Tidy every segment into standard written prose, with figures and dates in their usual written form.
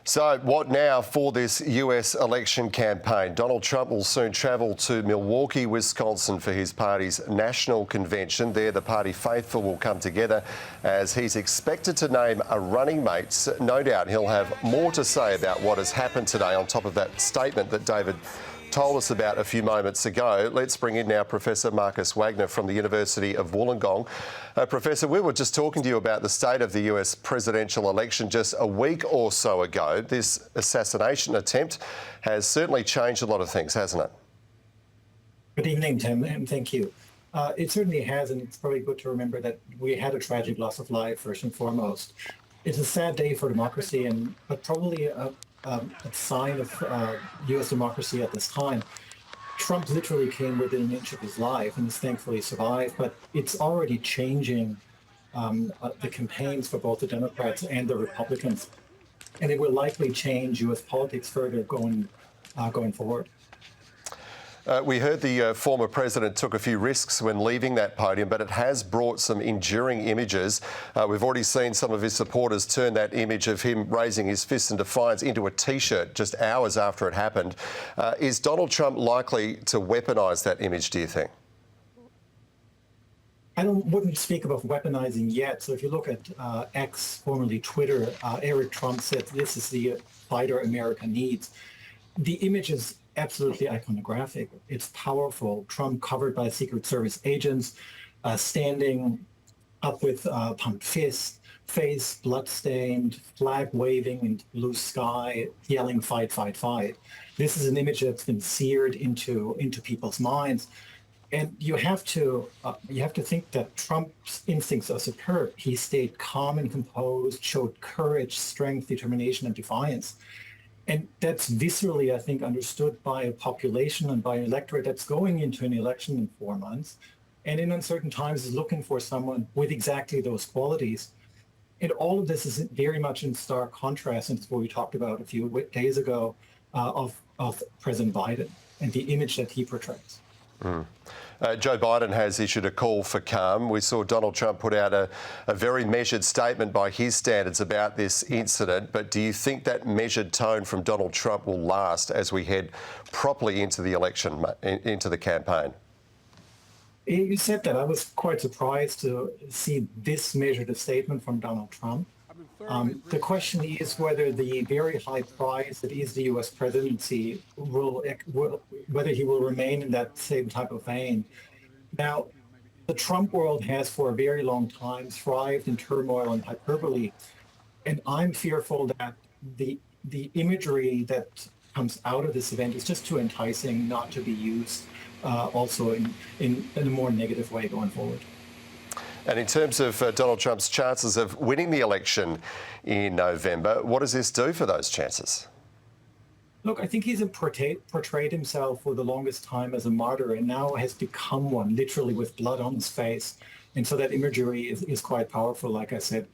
So what now for this US election campaign? Donald Trump will soon travel to Milwaukee, Wisconsin for his party's national convention. There the party faithful will come together as he's expected to name a running mate. No doubt he'll have more to say about what has happened today on top of that statement that David told us about a few moments ago. Let's bring in now Professor Markus Wagner from the University of Wollongong. Professor, we were just talking to you about the state of the US presidential election just a week or so ago. This assassination attempt has certainly changed a lot of things, hasn't it? Good evening, Tim, and thank you. It certainly has, and it's probably good to remember that we had a tragic loss of life, first and foremost. It's a sad day for democracy, but probably a sign of U.S. democracy at this time. Trump literally came within an inch of his life and has thankfully survived, but it's already changing the campaigns for both the Democrats and the Republicans, and it will likely change U.S. politics further going forward. We heard the former president took a few risks when leaving that podium, but it has brought some enduring images. We've already seen some of his supporters turn that image of him raising his fist in defiance into a T-shirt just hours after it happened. Is Donald Trump likely to weaponise that image, do you think? Wouldn't speak about weaponizing yet. So if you look at X, formerly Twitter, Eric Trump said this is the fighter America needs. The image is absolutely iconographic. It's powerful. Trump covered by Secret Service agents, standing up with pumped fist, face bloodstained, flag waving in blue sky, yelling "fight, fight, fight." This is an image that's been seared into people's minds. And you have to think that Trump's instincts are superb. He stayed calm and composed, showed courage, strength, determination, and defiance. And that's viscerally, I think, understood by a population and by an electorate that's going into an election in 4 months, and in uncertain times is looking for someone with exactly those qualities. And all of this is very much in stark contrast, and it's what we talked about a few days ago of President Biden and the image that he portrays. Joe Biden has issued a call for calm. We saw Donald Trump put out a very measured statement by his standards about this incident. But do you think that measured tone from Donald Trump will last as we head properly into the election, into the campaign? You said that. I was quite surprised to see this measured statement from Donald Trump. The question is whether the very high prize that is the U.S. presidency whether he will remain in that same type of vein. Now, the Trump world has for a very long time thrived in turmoil and hyperbole, and I'm fearful that the imagery that comes out of this event is just too enticing not to be used also in a more negative way going forward. And in terms of Donald Trump's chances of winning the election in November, what does this do for those chances? Look, I think he's portrayed himself for the longest time as a martyr and now has become one, literally with blood on his face. And so that imagery is quite powerful, like I said.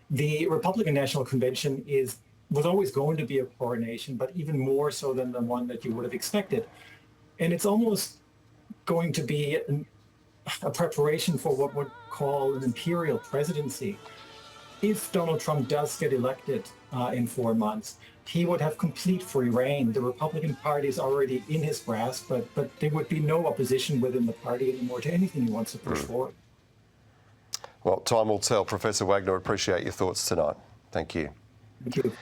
The Republican National Convention was always going to be a coronation, but even more so than the one that you would have expected. And it's almost going to be a preparation for what we'd call an imperial presidency. If Donald Trump does get elected in 4 months, he would have complete free reign. The Republican Party is already in his grasp, but there would be no opposition within the party anymore to anything he wants to push forward. Well, time will tell. Professor Wagner, appreciate your thoughts tonight. Thank you. Thank you.